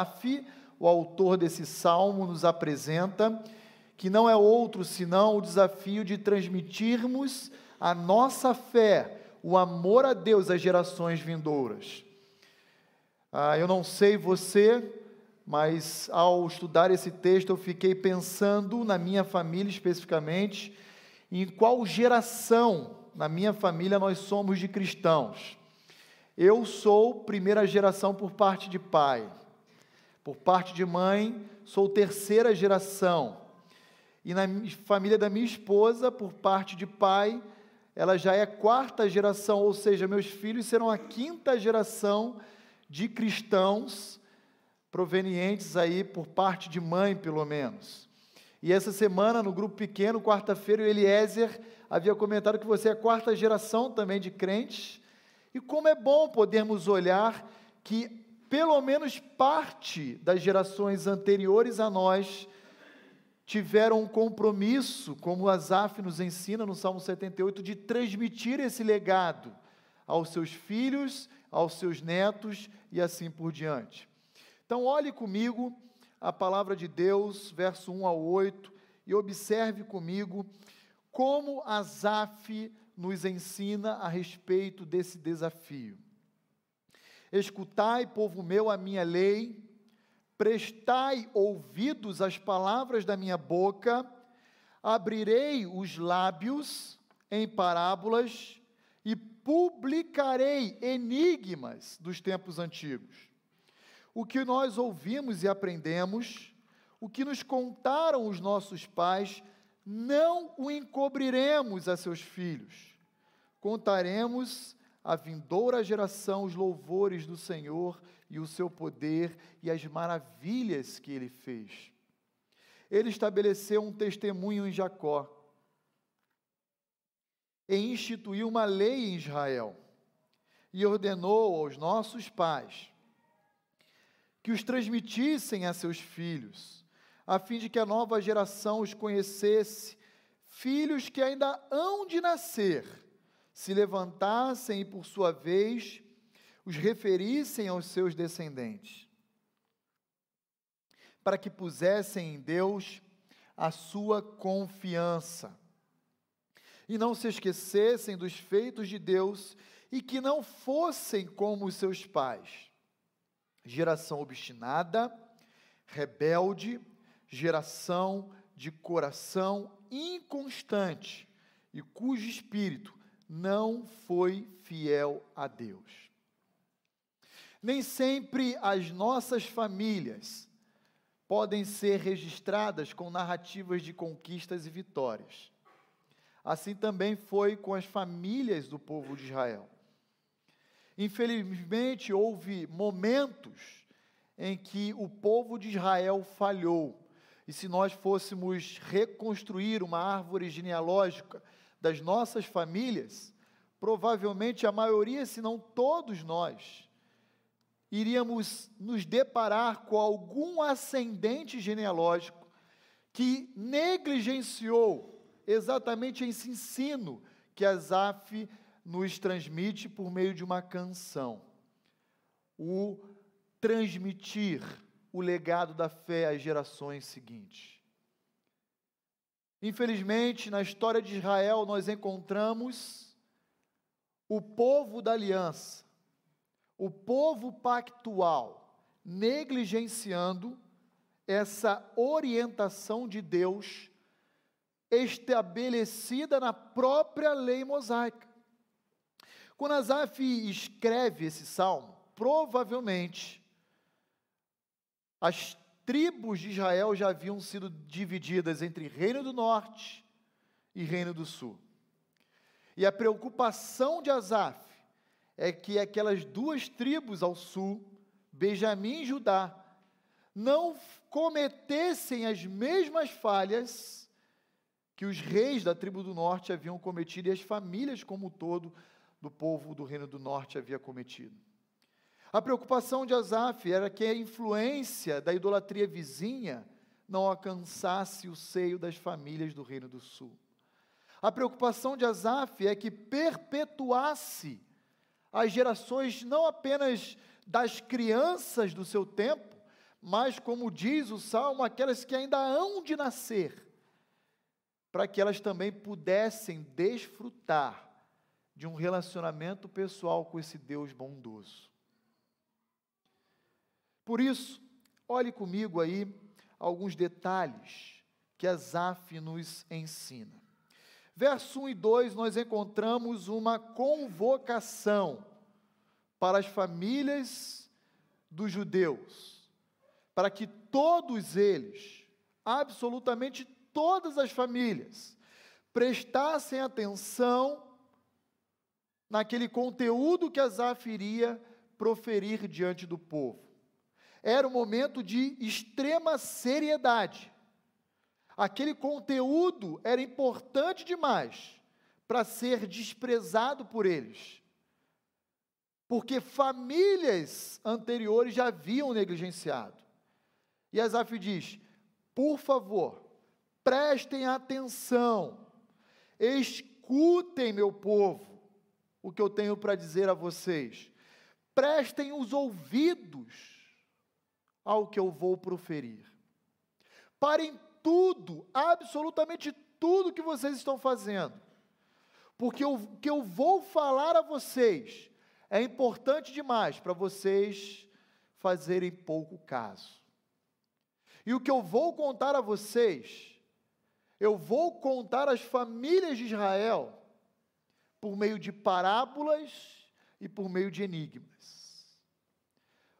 Asaf, o autor desse salmo, nos apresenta, que não é outro senão o desafio de transmitirmos a nossa fé, o amor a Deus às gerações vindouras. Eu não sei você, mas ao estudar esse texto eu fiquei pensando na minha família especificamente, em qual geração na minha família nós somos de cristãos. Eu sou primeira geração por parte de pai, por parte de mãe sou terceira geração, e na família da minha esposa, por parte de pai, ela já é quarta geração, ou seja, meus filhos serão a quinta geração de cristãos, provenientes aí por parte de mãe, pelo menos. E essa semana, no grupo pequeno, quarta-feira, o Eliezer havia comentado que você é a quarta geração também de crentes, e como é bom podermos olhar que pelo menos parte das gerações anteriores a nós tiveram um compromisso, como Asaf nos ensina no Salmo 78, de transmitir esse legado aos seus filhos, aos seus netos e assim por diante. Então, olhe comigo a palavra de Deus, verso 1 ao 8, e observe comigo como Asaf nos ensina a respeito desse desafio. Escutai, povo meu, a minha lei, prestai ouvidos às palavras da minha boca, abrirei os lábios em parábolas e publicarei enigmas dos tempos antigos. O que nós ouvimos e aprendemos, o que nos contaram os nossos pais, não o encobriremos a seus filhos. Contaremos à vindoura geração os louvores do Senhor e o seu poder e as maravilhas que Ele fez. Ele estabeleceu um testemunho em Jacó e instituiu uma lei em Israel e ordenou aos nossos pais que os transmitissem a seus filhos, a fim de que a nova geração os conhecesse, filhos que ainda hão de nascer, se levantassem e, por sua vez, os referissem aos seus descendentes, para que pusessem em Deus a sua confiança, e não se esquecessem dos feitos de Deus, e que não fossem como os seus pais, geração obstinada, rebelde, geração de coração inconstante, e cujo espírito não foi fiel a Deus. Nem sempre as nossas famílias podem ser registradas com narrativas de conquistas e vitórias. Assim também foi com as famílias do povo de Israel. Infelizmente, houve momentos em que o povo de Israel falhou. E se nós fôssemos reconstruir uma árvore genealógica das nossas famílias, provavelmente a maioria, se não todos nós, iríamos nos deparar com algum ascendente genealógico que negligenciou exatamente esse ensino que Asaf nos transmite por meio de uma canção. O transmitir o legado da fé às gerações seguintes. Infelizmente, na história de Israel, nós encontramos o povo da aliança, o povo pactual, negligenciando essa orientação de Deus estabelecida na própria lei mosaica. Quando Asaf escreve esse salmo, provavelmente as tribos de Israel já haviam sido divididas entre Reino do Norte e Reino do Sul. E a preocupação de Asaf é que aquelas duas tribos ao sul, Benjamim e Judá, não cometessem as mesmas falhas que os reis da tribo do norte haviam cometido e as famílias como um todo do povo do Reino do Norte havia cometido. A preocupação de Asaf era que a influência da idolatria vizinha não alcançasse o seio das famílias do Reino do Sul. A preocupação de Asaf é que perpetuasse as gerações não apenas das crianças do seu tempo, mas, como diz o Salmo, aquelas que ainda hão de nascer, para que elas também pudessem desfrutar de um relacionamento pessoal com esse Deus bondoso. Por isso, olhe comigo aí alguns detalhes que Asaf nos ensina. Verso 1 e 2, nós encontramos uma convocação para as famílias dos judeus, para que todos eles, absolutamente todas as famílias, prestassem atenção naquele conteúdo que Asaf iria proferir diante do povo. Era um momento de extrema seriedade. Aquele conteúdo era importante demais para ser desprezado por eles, porque famílias anteriores já haviam negligenciado. E Asaf diz: por favor, prestem atenção, escutem, meu povo, o que eu tenho para dizer a vocês, prestem os ouvidos ao que eu vou proferir. Parem tudo, absolutamente tudo que vocês estão fazendo, porque o que eu vou falar a vocês é importante demais para vocês fazerem pouco caso. E o que eu vou contar a vocês, eu vou contar às famílias de Israel por meio de parábolas e por meio de enigmas.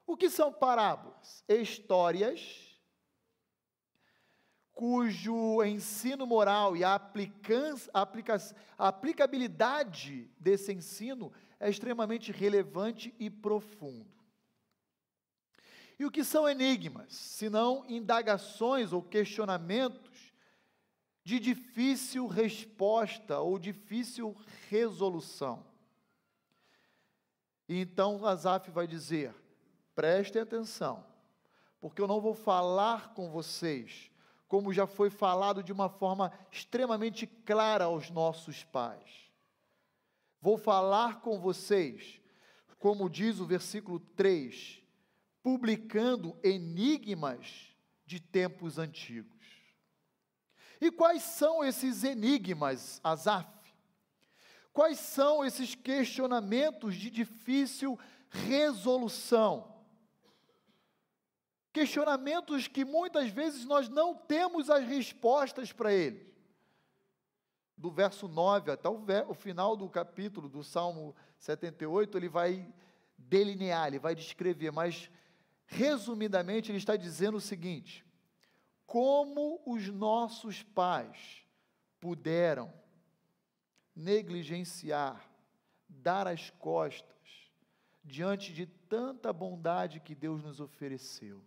O que são parábolas? Histórias cujo ensino moral e a aplicabilidade desse ensino é extremamente relevante e profundo. E o que são enigmas? Senão indagações ou questionamentos de difícil resposta ou difícil resolução. E então Asaf vai dizer: prestem atenção, porque eu não vou falar com vocês como já foi falado de uma forma extremamente clara aos nossos pais. Vou falar com vocês, como diz o versículo 3, publicando enigmas de tempos antigos. E quais são esses enigmas, Asaf? Quais são esses questionamentos de difícil resolução? Questionamentos que muitas vezes nós não temos as respostas para eles. Do verso 9 até o final do capítulo do Salmo 78, ele vai delinear, ele vai descrever, mas resumidamente ele está dizendo o seguinte: como os nossos pais puderam negligenciar, dar as costas diante de tanta bondade que Deus nos ofereceu?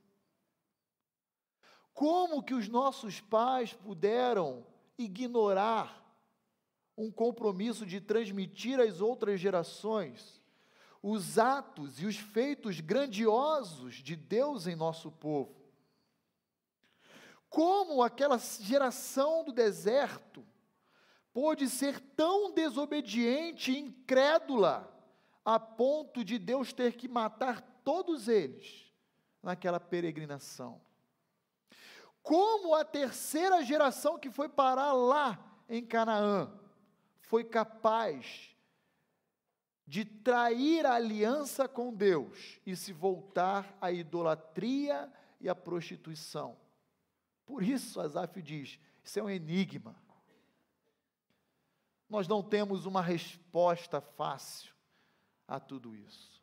Como que os nossos pais puderam ignorar um compromisso de transmitir às outras gerações os atos e os feitos grandiosos de Deus em nosso povo? Como aquela geração do deserto pôde ser tão desobediente e incrédula a ponto de Deus ter que matar todos eles naquela peregrinação? Como a terceira geração que foi parar lá em Canaã foi capaz de trair a aliança com Deus e se voltar à idolatria e à prostituição? Por isso Asaf diz: isso é um enigma. Nós não temos uma resposta fácil a tudo isso.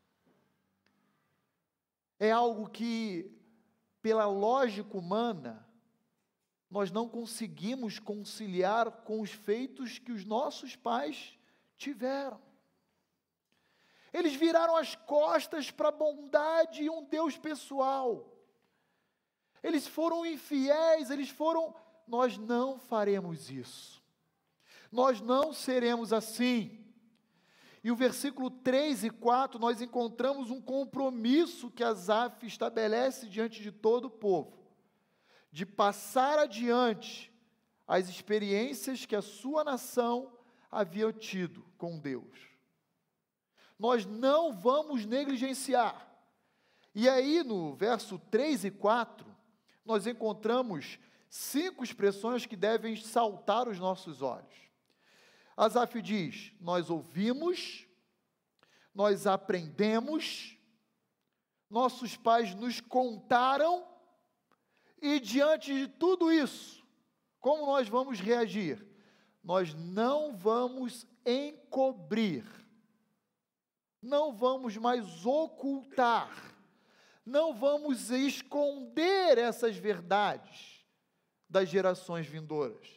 É algo que, pela lógica humana, nós não conseguimos conciliar com os feitos que os nossos pais tiveram. Eles viraram as costas para a bondade e um Deus pessoal. Eles foram infiéis, nós não faremos isso. Nós não seremos assim. E o versículo 3 e 4, nós encontramos um compromisso que Asaf estabelece diante de todo o povo, de passar adiante as experiências que a sua nação havia tido com Deus. Nós não vamos negligenciar E aí, no verso 3 e 4, nós encontramos 5 expressões que devem saltar os nossos olhos. Asaf diz: nós ouvimos, nós aprendemos, nossos pais nos contaram, e diante de tudo isso, como nós vamos reagir? Nós não vamos encobrir, não vamos mais ocultar, não vamos esconder essas verdades das gerações vindouras.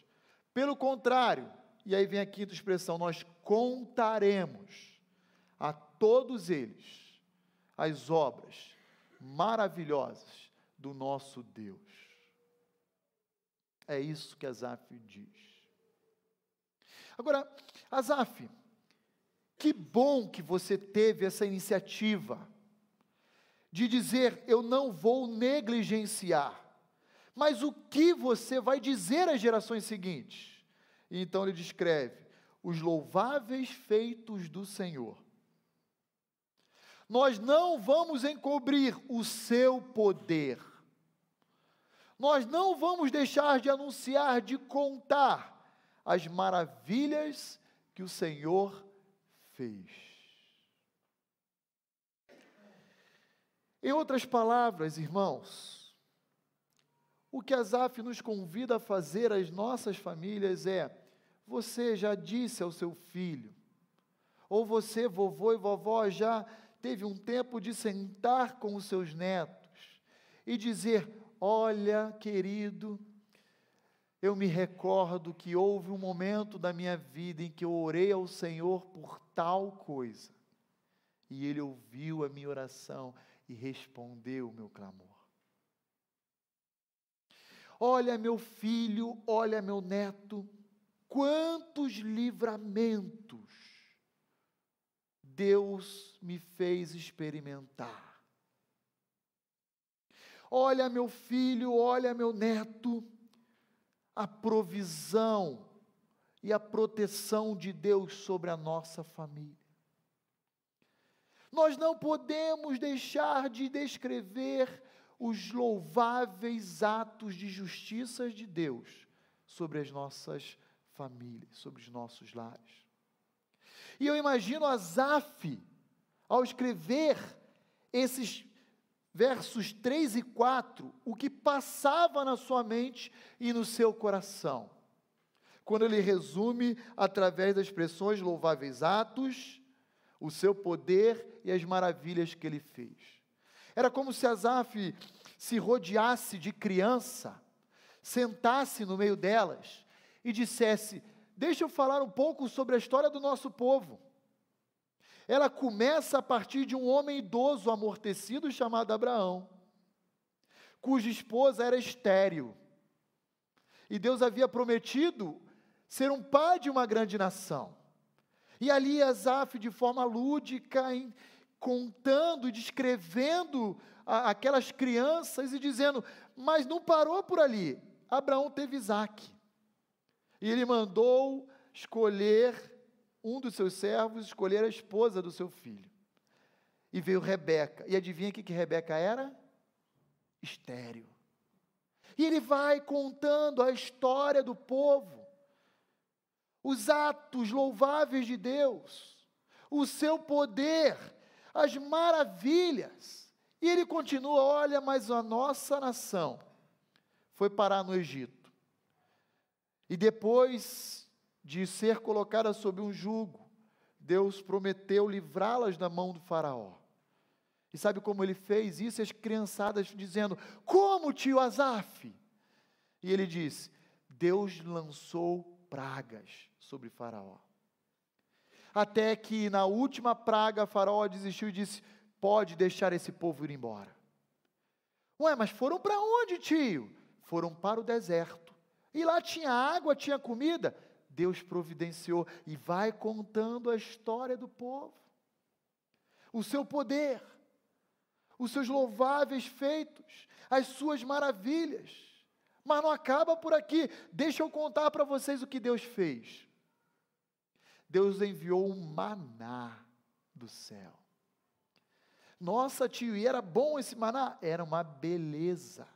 Pelo contrário, e aí vem a quinta expressão, nós contaremos a todos eles as obras maravilhosas do nosso Deus. É isso que Asaf diz. Agora, Asaf, que bom que você teve essa iniciativa de dizer: eu não vou negligenciar. Mas o que você vai dizer às gerações seguintes? E então ele descreve: os louváveis feitos do Senhor. Nós não vamos encobrir o seu poder. Nós não vamos deixar de anunciar, de contar as maravilhas que o Senhor fez. Em outras palavras, irmãos, o que Asaf nos convida a fazer às nossas famílias é: você já disse ao seu filho, ou você, vovô e vovó, já teve um tempo de sentar com os seus netos e dizer: olha, querido, eu me recordo que houve um momento da minha vida em que eu orei ao Senhor por tal coisa, e Ele ouviu a minha oração e respondeu o meu clamor. Olha, meu filho, olha, meu neto, quantos livramentos Deus me fez experimentar. Olha, meu filho, olha, meu neto, a provisão e a proteção de Deus sobre a nossa família. Nós não podemos deixar de descrever os louváveis atos de justiça de Deus sobre as nossas famílias, sobre os nossos lares. E eu imagino Asaf, ao escrever esses versos 3 e 4, o que passava na sua mente e no seu coração, quando ele resume através das expressões louváveis atos, o seu poder e as maravilhas que ele fez. Era como se Asaf se rodeasse de criança, sentasse no meio delas e dissesse: deixa eu falar um pouco sobre a história do nosso povo. Ela começa a partir de um homem idoso, amortecido, chamado Abraão, cuja esposa era estéril. E Deus havia prometido ser um pai de uma grande nação. E ali Asaf, de forma lúdica, contando e descrevendo aquelas crianças e dizendo: mas não parou por ali. Abraão teve Isaque. E ele mandou escolher um dos seus servos, escolher a esposa do seu filho. E veio Rebeca. E adivinha o que Rebeca era? Estéril. E ele vai contando a história do povo, os atos louváveis de Deus, o seu poder, as maravilhas. E ele continua: olha, mas a nossa nação foi parar no Egito. E depois de ser colocada sob um jugo, Deus prometeu livrá-las da mão do faraó. E sabe como ele fez isso? As criançadas dizendo: como, tio Asaf? E ele disse: Deus lançou pragas sobre faraó. Até que na última praga, faraó desistiu e disse: pode deixar esse povo ir embora. Ué, mas foram para onde, tio? Foram para o deserto. E lá tinha água, tinha comida. Deus providenciou. E vai contando a história do povo, o seu poder, os seus louváveis feitos, as suas maravilhas. Mas não acaba por aqui. Deixa eu contar para vocês o que Deus fez. Deus enviou um maná do céu. Nossa, tio, e era bom esse maná? Era uma beleza.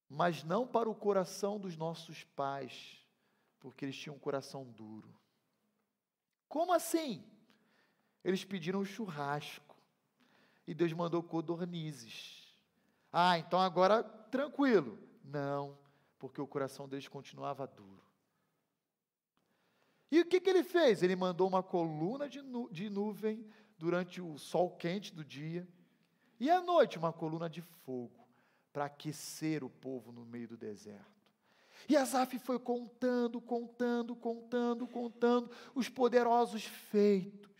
Mas não para o coração dos nossos pais, porque eles tinham um coração duro. Como assim? Eles pediram churrasco, e Deus mandou codornizes. Ah, então agora tranquilo. Não, porque o coração deles continuava duro. E o que ele fez? Ele mandou uma coluna de nuvem durante o sol quente do dia, e à noite uma coluna de fogo, para aquecer o povo no meio do deserto. E Asaf foi contando os poderosos feitos.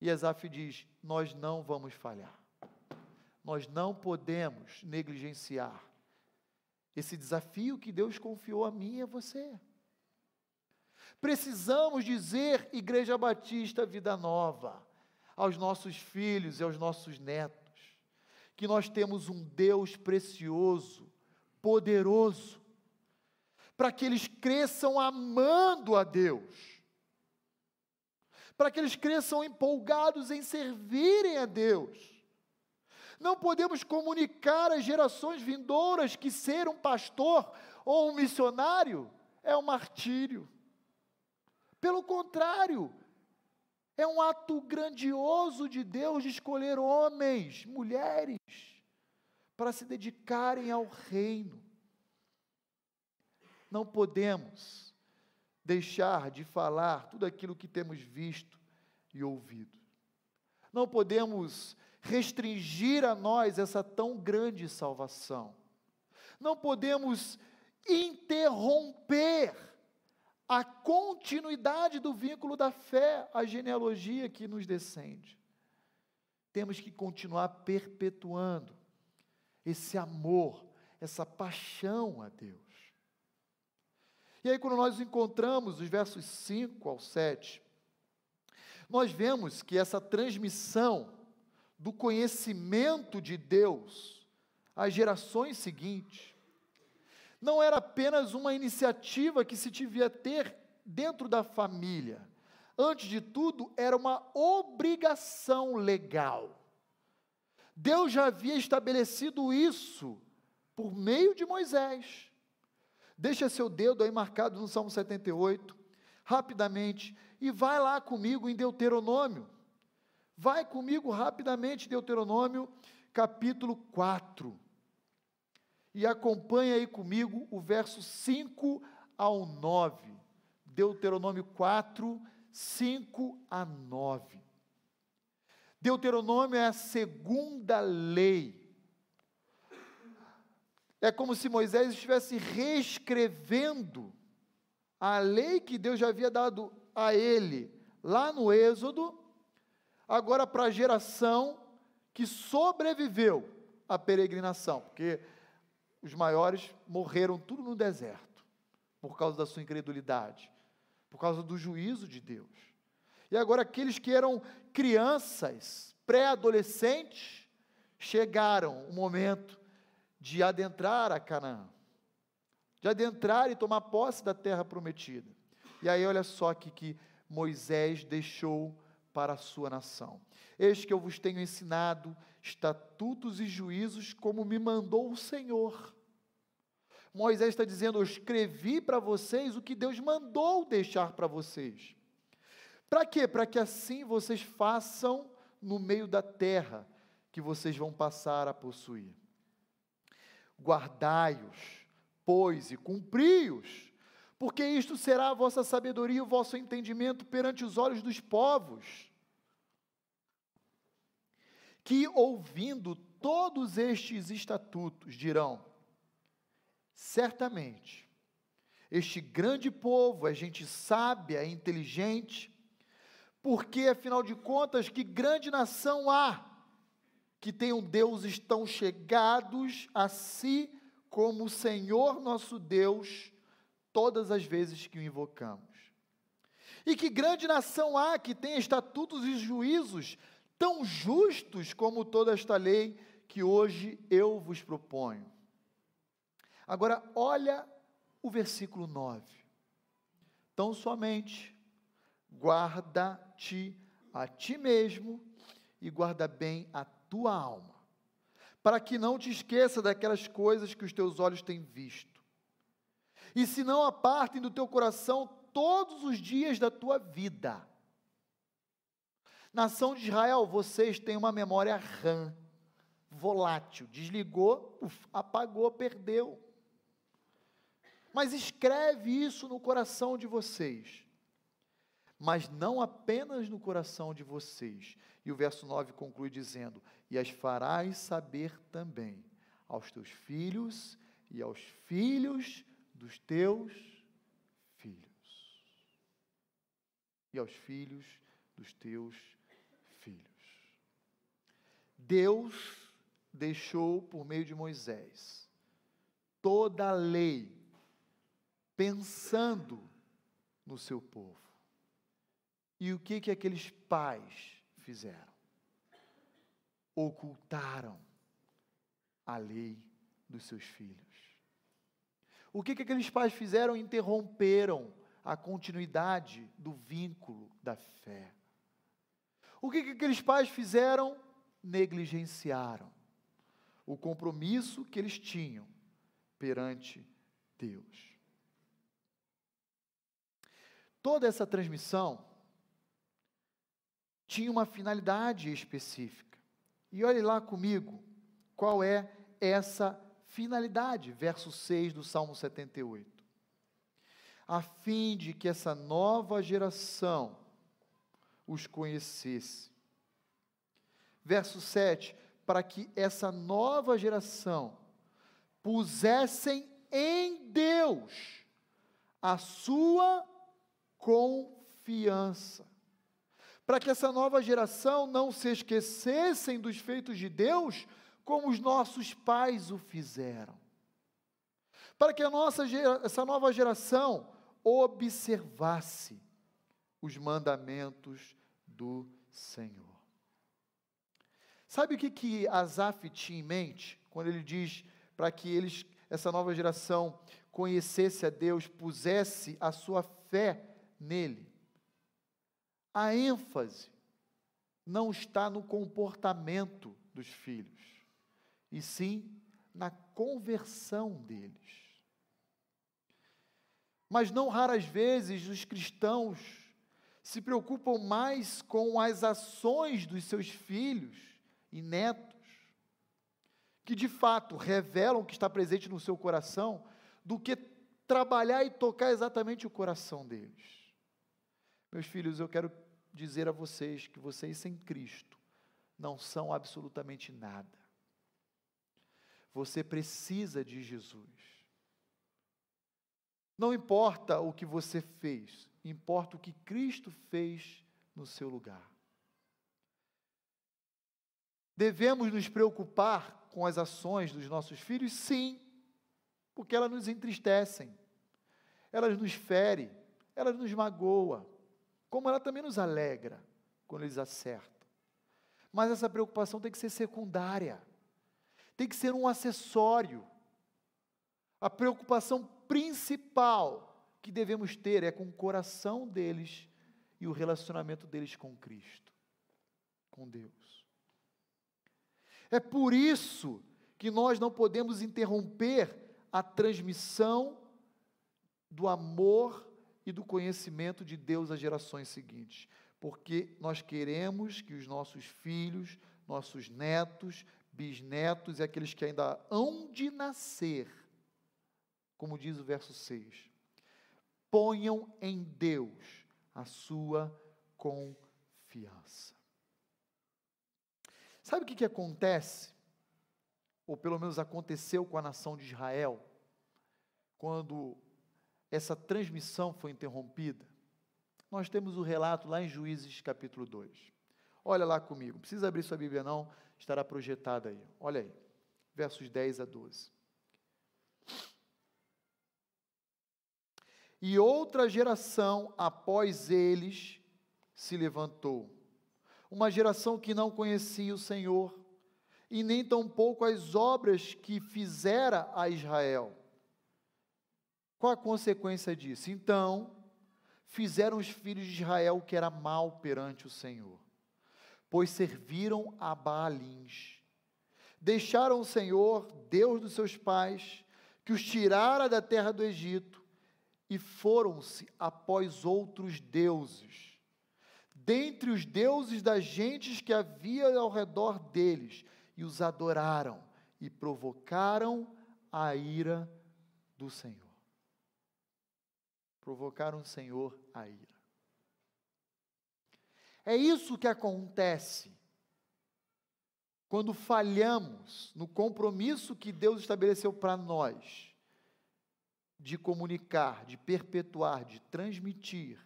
E Asaf diz: nós não vamos falhar. Nós não podemos negligenciar esse desafio que Deus confiou a mim e a você. Precisamos dizer, Igreja Batista Vida Nova, aos nossos filhos e aos nossos netos, que nós temos um Deus precioso, poderoso, para que eles cresçam amando a Deus, para que eles cresçam empolgados em servirem a Deus. Não podemos comunicar às gerações vindouras que ser um pastor ou um missionário é um martírio. Pelo contrário, é um ato grandioso de Deus de escolher homens, mulheres, para se dedicarem ao reino. Não podemos deixar de falar tudo aquilo que temos visto e ouvido. Não podemos restringir a nós essa tão grande salvação. Não podemos interromper a continuidade do vínculo da fé, a genealogia que nos descende. Temos que continuar perpetuando esse amor, essa paixão a Deus. E aí, quando nós encontramos os versos 5 ao 7, nós vemos que essa transmissão do conhecimento de Deus às gerações seguintes não era apenas uma iniciativa que se devia ter dentro da família. Antes de tudo, era uma obrigação legal. Deus já havia estabelecido isso por meio de Moisés. Deixa seu dedo aí marcado no Salmo 78, rapidamente, e vai lá comigo em Deuteronômio. Vai comigo rapidamente, Deuteronômio, capítulo 4. E acompanha aí comigo o verso 5 ao 9. Deuteronômio 4, 5 a 9. Deuteronômio é a segunda lei. É como se Moisés estivesse reescrevendo a lei que Deus já havia dado a ele lá no Êxodo, agora para a geração que sobreviveu à peregrinação, porque os maiores morreram tudo no deserto, por causa da sua incredulidade, por causa do juízo de Deus. E agora aqueles que eram crianças, pré-adolescentes, chegaram o momento de adentrar a Canaã, de adentrar e tomar posse da terra prometida. E aí olha só aqui que Moisés deixou para a sua nação: eis que eu vos tenho ensinado estatutos e juízos como me mandou o Senhor. Moisés está dizendo: eu escrevi para vocês o que Deus mandou deixar para vocês. Para quê? Para que assim vocês façam no meio da terra que vocês vão passar a possuir. Guardai-os, pois, e cumpri-os, porque isto será a vossa sabedoria e o vosso entendimento perante os olhos dos povos, que, ouvindo todos estes estatutos, dirão: certamente, este grande povo é gente sábia e inteligente, porque, afinal de contas, que grande nação há que tenham deuses tão chegados a si como o Senhor nosso Deus, todas as vezes que o invocamos. E que grande nação há que tenha estatutos e juízos tão justos como toda esta lei que hoje eu vos proponho. Agora, olha o versículo 9. Tão somente guarda-te a ti mesmo e guarda bem a tua alma, para que não te esqueça daquelas coisas que os teus olhos têm visto, e se não apartem do teu coração todos os dias da tua vida. Nação de Israel, vocês têm uma memória RAM, volátil, desligou, apagou, perdeu. Mas escreve isso no coração de vocês, mas não apenas no coração de vocês. E o verso 9 conclui dizendo: e as farás saber também aos teus filhos e aos filhos dos teus filhos. E aos filhos dos teus filhos. Deus deixou por meio de Moisés toda a lei pensando no seu povo. E o que aqueles pais fizeram? Ocultaram a lei dos seus filhos. O que aqueles pais fizeram? Interromperam a continuidade do vínculo da fé. O que aqueles pais fizeram? Negligenciaram o compromisso que eles tinham perante Deus. Toda essa transmissão tinha uma finalidade específica. E olhe lá comigo qual é essa finalidade, verso 6 do Salmo 78. A fim de que essa nova geração os conhecesse. Verso 7, para que essa nova geração pusessem em Deus a sua confiança. Para que essa nova geração não se esquecessem dos feitos de Deus, como os nossos pais o fizeram. Para que essa nova geração observasse os mandamentos do Senhor. Sabe o que Asaf tinha em mente, quando ele diz para que essa nova geração conhecesse a Deus, pusesse a sua fé nele? A ênfase não está no comportamento dos filhos, e sim na conversão deles. Mas não raras vezes os cristãos se preocupam mais com as ações dos seus filhos e netos, que de fato revelam o que está presente no seu coração, do que trabalhar e tocar exatamente o coração deles. Meus filhos, eu quero dizer a vocês que vocês sem Cristo não são absolutamente nada. Você precisa de Jesus. Não importa o que você fez, importa o que Cristo fez no seu lugar. Devemos nos preocupar com as ações dos nossos filhos? Sim, porque elas nos entristecem, elas nos ferem, elas nos magoam, como ela também nos alegra quando eles acertam. Mas essa preocupação tem que ser secundária, tem que ser um acessório. A preocupação principal que devemos ter é com o coração deles e o relacionamento deles com Cristo, com Deus. É por isso que nós não podemos interromper a transmissão do amor e do conhecimento de Deus às gerações seguintes, porque nós queremos que os nossos filhos, nossos netos, bisnetos e aqueles que ainda hão de nascer, como diz o verso 6, ponham em Deus a sua confiança. Sabe o que acontece? Ou pelo menos aconteceu com a nação de Israel, quando essa transmissão foi interrompida? Nós temos o relato lá em Juízes capítulo 2. Olha lá comigo, não precisa abrir sua Bíblia não, estará projetada aí. Olha aí, versos 10 a 12. E outra geração após eles se levantou, uma geração que não conhecia o Senhor, e nem tampouco as obras que fizera a Israel. Qual a consequência disso? Então, fizeram os filhos de Israel o que era mal perante o Senhor. pois serviram a Baalins. Deixaram o Senhor, Deus dos seus pais, que os tirara da terra do Egito, e foram-se após outros deuses, dentre os deuses das gentes que havia ao redor deles, e os adoraram, e provocaram a ira do Senhor. Provocaram o Senhor a ira. É isso que acontece quando falhamos no compromisso que Deus estabeleceu para nós, de comunicar, de perpetuar, de transmitir,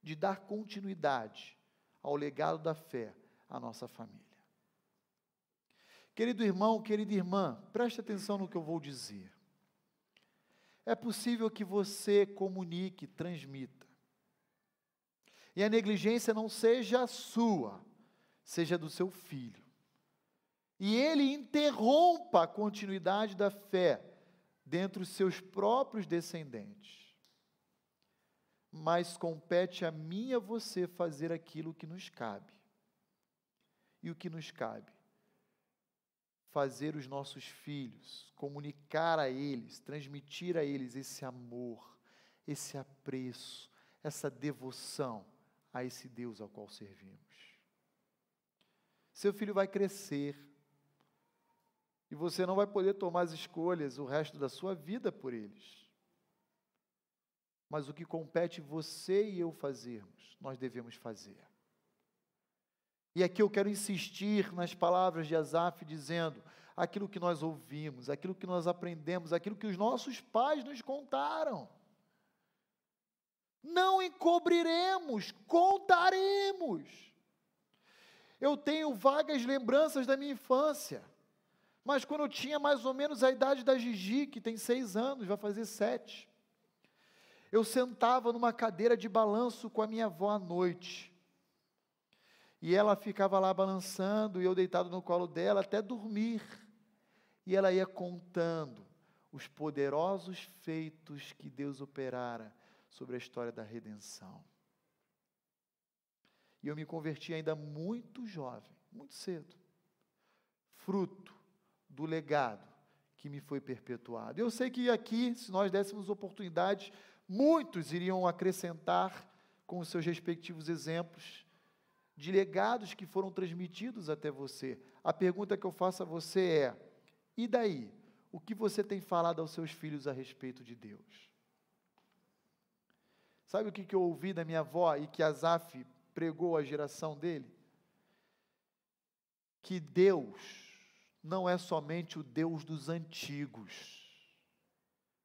de dar continuidade ao legado da fé à nossa família. Querido irmão, querida irmã, preste atenção no que eu vou dizer. É possível que você comunique, transmita, e a negligência não seja sua, seja do seu filho, e ele interrompa a continuidade da fé dentre os seus próprios descendentes. Mas compete a mim e a você fazer aquilo que nos cabe. E o que nos cabe? Fazer os nossos filhos, comunicar a eles, transmitir a eles esse amor, esse apreço, essa devoção a esse Deus ao qual servimos. Seu filho vai crescer, e você não vai poder tomar as escolhas o resto da sua vida por eles. Mas o que compete você e eu fazermos, nós devemos fazer. E aqui eu quero insistir nas palavras de Asaf, dizendo: aquilo que nós ouvimos, aquilo que nós aprendemos, aquilo que os nossos pais nos contaram, não encobriremos, contaremos. Eu tenho vagas lembranças da minha infância, mas quando eu tinha mais ou menos a idade da Gigi, que tem 6 anos, vai fazer 7, eu sentava numa cadeira de balanço com a minha avó à noite, e ela ficava lá balançando, e eu deitado no colo dela até dormir, e ela ia contando os poderosos feitos que Deus operara sobre a história da redenção. E eu me converti ainda muito jovem, muito cedo, fruto do legado que me foi perpetuado. Eu sei que aqui, se nós dessemos oportunidades, muitos iriam acrescentar com os seus respectivos exemplos de legados que foram transmitidos até você. A pergunta que eu faço a você é: e daí? O que você tem falado aos seus filhos a respeito de Deus? Sabe o que eu ouvi da minha avó e que Asaf pregou à geração dele? Que Deus não é somente o Deus dos antigos,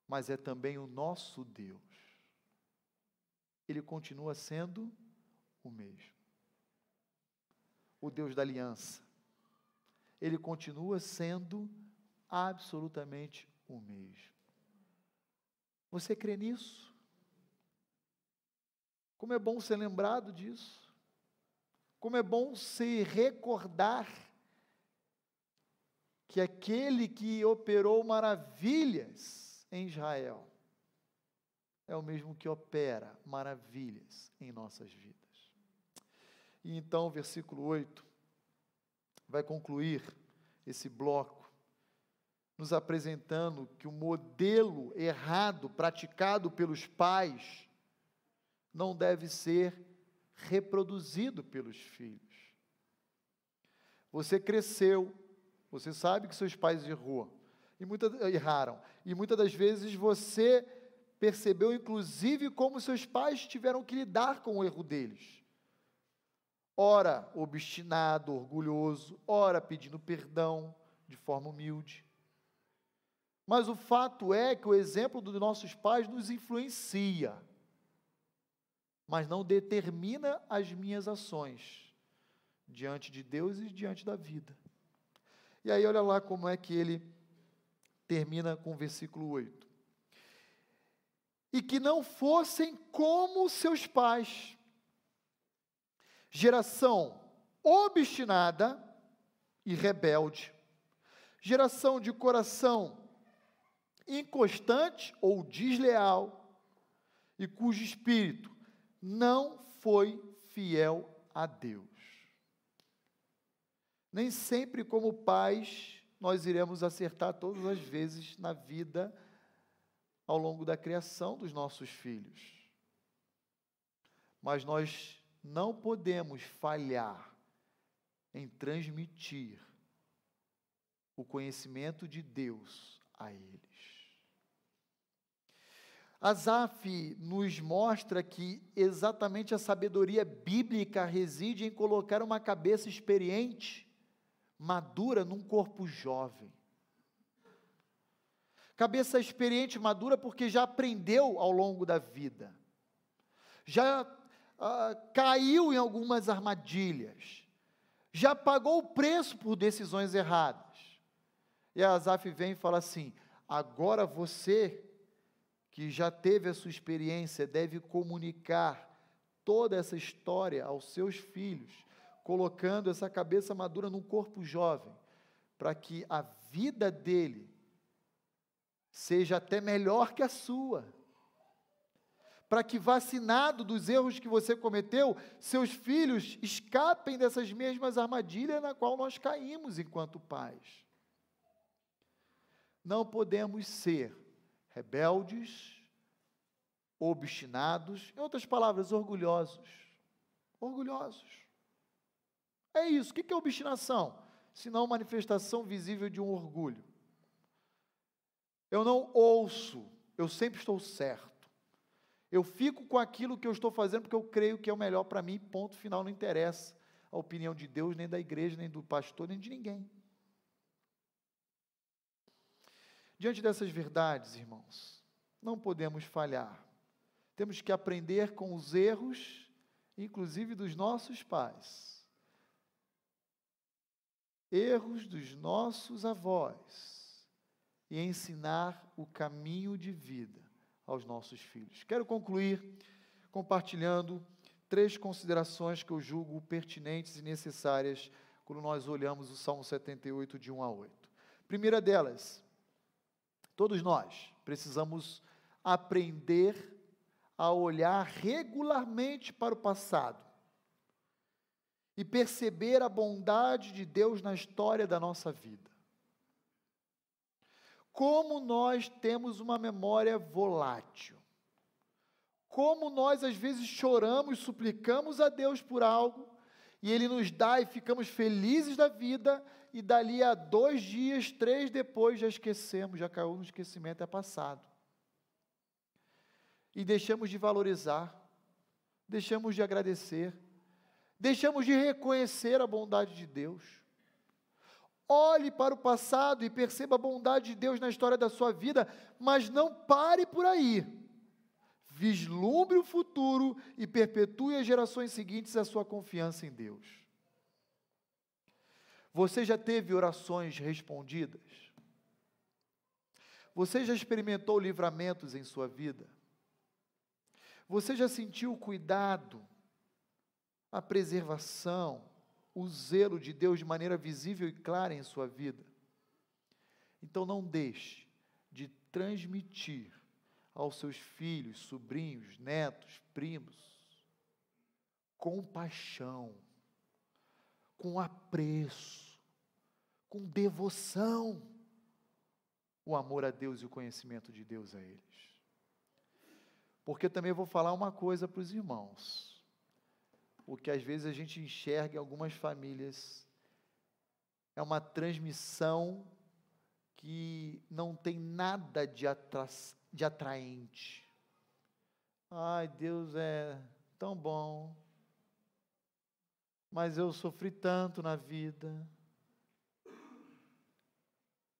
mas é também o nosso Deus. Ele continua sendo o mesmo. O Deus da aliança. Ele continua sendo absolutamente o mesmo. Você crê nisso? Como é bom ser lembrado disso. Como é bom se recordar que aquele que operou maravilhas em Israel é o mesmo que opera maravilhas em nossas vidas. E então o versículo 8 vai concluir esse bloco, nos apresentando que o modelo errado praticado pelos pais não deve ser reproduzido pelos filhos. Você cresceu, você sabe que seus pais erraram, e muitas das vezes você percebeu, inclusive, como seus pais tiveram que lidar com o erro deles. Ora obstinado, orgulhoso, ora pedindo perdão de forma humilde. Mas o fato é que o exemplo dos nossos pais nos influencia, mas não determina as minhas ações diante de Deus e diante da vida. E aí olha lá como é que ele termina com o versículo 8. E que não fossem como seus pais, geração obstinada e rebelde, geração de coração inconstante ou desleal, e cujo espírito não foi fiel a Deus. Nem sempre, como pais, nós iremos acertar todas as vezes na vida ao longo da criação dos nossos filhos. Mas nós não podemos falhar em transmitir o conhecimento de Deus a eles. Asaf nos mostra que exatamente a sabedoria bíblica reside em colocar uma cabeça experiente, madura, num corpo jovem. Cabeça experiente, madura, porque já aprendeu ao longo da vida, já caiu em algumas armadilhas, já pagou o preço por decisões erradas. E Asaf vem e fala assim: agora você, que já teve a sua experiência, deve comunicar toda essa história aos seus filhos, colocando essa cabeça madura num corpo jovem, para que a vida dele seja até melhor que a sua, para que, vacinado dos erros que você cometeu, seus filhos escapem dessas mesmas armadilhas na qual nós caímos enquanto pais. Não podemos ser rebeldes, obstinados, em outras palavras, orgulhosos. Orgulhosos. É isso. O que é obstinação? Senão manifestação visível de um orgulho. Eu não ouço, eu sempre estou certo. Eu fico com aquilo que eu estou fazendo porque eu creio que é o melhor para mim, ponto final, não interessa a opinião de Deus, nem da igreja, nem do pastor, nem de ninguém. Diante dessas verdades, irmãos, não podemos falhar. Temos que aprender com os erros, inclusive dos nossos pais. Erros dos nossos avós. E ensinar o caminho de vida aos nossos filhos. Quero concluir compartilhando 3 considerações que eu julgo pertinentes e necessárias quando nós olhamos o Salmo 78, de 1 a 8. Primeira delas, todos nós precisamos aprender a olhar regularmente para o passado e perceber a bondade de Deus na história da nossa vida. Como nós temos uma memória volátil. Como nós às vezes choramos, suplicamos a Deus por algo, e Ele nos dá e ficamos felizes da vida, e dali a 2 dias, 3 depois já esquecemos, já caiu no esquecimento, é passado. E deixamos de valorizar, deixamos de agradecer, deixamos de reconhecer a bondade de Deus. Olhe para o passado e perceba a bondade de Deus na história da sua vida, mas não pare por aí. Vislumbre o futuro e perpetue as gerações seguintes a sua confiança em Deus. Você já teve orações respondidas? Você já experimentou livramentos em sua vida? Você já sentiu o cuidado, a preservação, o zelo de Deus de maneira visível e clara em sua vida? Então não deixe de transmitir aos seus filhos, sobrinhos, netos, primos, com paixão, com apreço, com devoção, o amor a Deus e o conhecimento de Deus a eles. Porque também vou falar uma coisa para os irmãos, o que às vezes a gente enxerga em algumas famílias é uma transmissão que não tem nada de atraente. Ai, Deus é tão bom, mas eu sofri tanto na vida.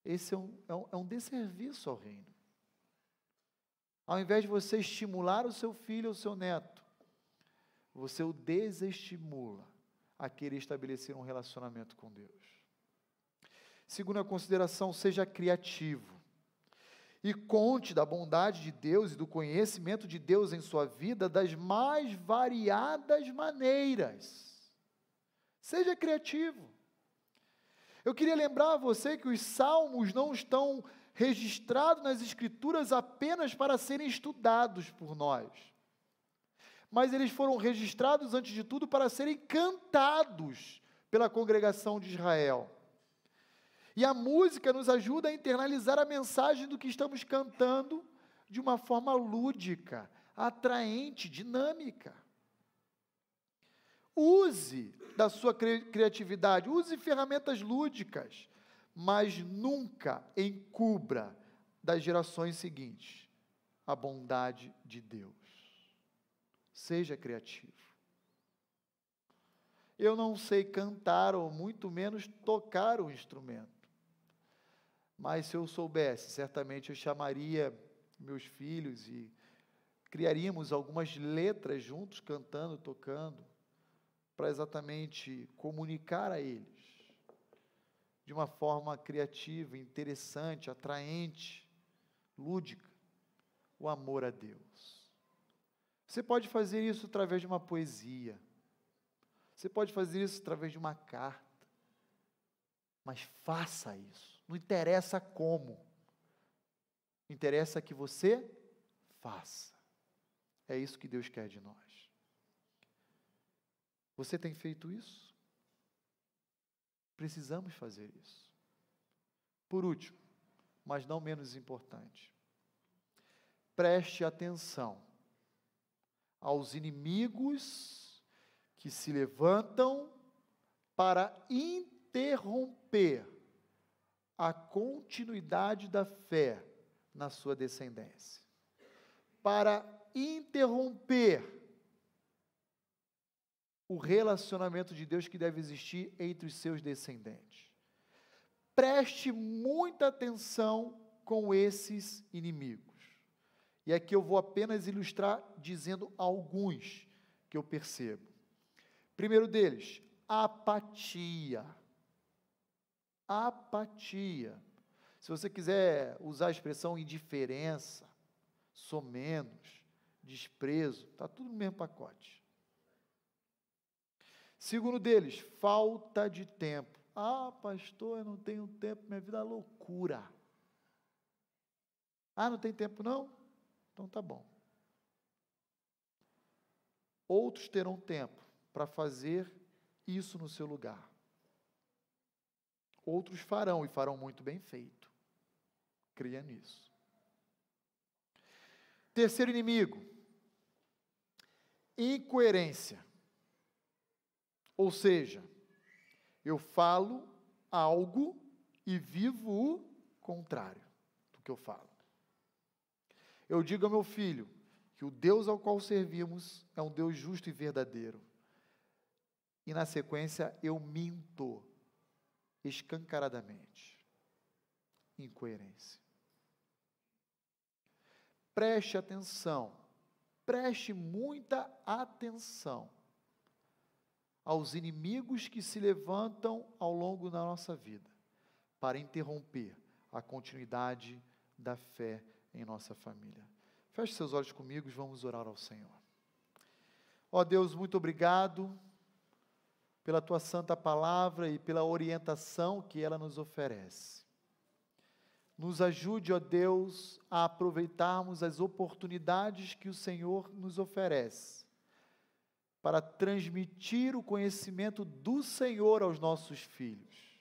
Esse é um desserviço ao reino. Ao invés de você estimular o seu filho ou o seu neto, você o desestimula a querer estabelecer um relacionamento com Deus. Segunda consideração, seja criativo. E conte da bondade de Deus e do conhecimento de Deus em sua vida das mais variadas maneiras. Seja criativo. Eu queria lembrar a você que os salmos não estão registrados nas Escrituras apenas para serem estudados por nós, mas eles foram registrados, antes de tudo, para serem cantados pela congregação de Israel. E a música nos ajuda a internalizar a mensagem do que estamos cantando de uma forma lúdica, atraente, dinâmica. Use da sua criatividade, use ferramentas lúdicas, mas nunca encubra das gerações seguintes a bondade de Deus. Seja criativo. Eu não sei cantar, ou muito menos tocar o instrumento. Mas se eu soubesse, certamente eu chamaria meus filhos e criaríamos algumas letras juntos, cantando, tocando, para exatamente comunicar a eles, de uma forma criativa, interessante, atraente, lúdica, o amor a Deus. Você pode fazer isso através de uma poesia, você pode fazer isso através de uma carta, mas faça isso, não interessa como, interessa que você faça, é isso que Deus quer de nós. Você tem feito isso? Precisamos fazer isso. Por último, mas não menos importante, preste atenção aos inimigos que se levantam para interromper a continuidade da fé na sua descendência, para interromper o relacionamento de Deus que deve existir entre os seus descendentes. Preste muita atenção com esses inimigos. E aqui eu vou apenas ilustrar dizendo alguns que eu percebo. Primeiro deles, apatia. Apatia. Se você quiser usar a expressão indiferença, somenos, desprezo, está tudo no mesmo pacote. Segundo deles, falta de tempo. Ah, pastor, eu não tenho tempo, minha vida é loucura. Ah, não tem tempo não? Então tá bom. Outros terão tempo para fazer isso no seu lugar. Outros farão, e farão muito bem feito. Creia nisso. Terceiro inimigo, incoerência. Ou seja, eu falo algo e vivo o contrário do que eu falo. Eu digo ao meu filho que o Deus ao qual servimos é um Deus justo e verdadeiro. E na sequência eu minto escancaradamente. Incoerência. Preste atenção, preste muita atenção aos inimigos que se levantam ao longo da nossa vida, para interromper a continuidade da fé em nossa família. Feche seus olhos comigo e vamos orar ao Senhor. Ó Deus, muito obrigado pela Tua santa palavra e pela orientação que ela nos oferece. Nos ajude, ó Deus, a aproveitarmos as oportunidades que o Senhor nos oferece, para transmitir o conhecimento do Senhor aos nossos filhos.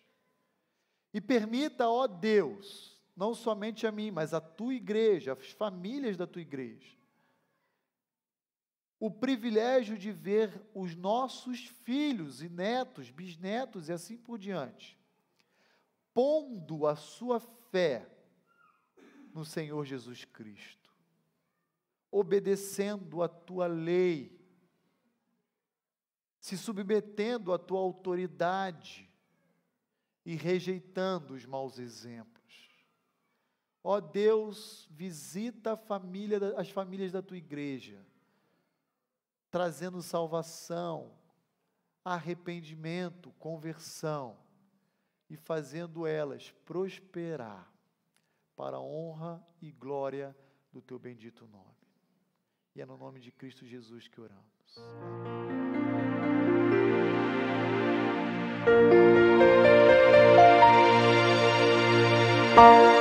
E permita, ó Deus, não somente a mim, mas a Tua igreja, as famílias da Tua igreja, o privilégio de ver os nossos filhos e netos, bisnetos e assim por diante, pondo a sua fé no Senhor Jesus Cristo, obedecendo a Tua lei, se submetendo à Tua autoridade e rejeitando os maus exemplos. Ó Deus, visita as famílias da Tua igreja, trazendo salvação, arrependimento, conversão, e fazendo elas prosperar para a honra e glória do Teu bendito nome. E é no nome de Cristo Jesus que oramos. Amém.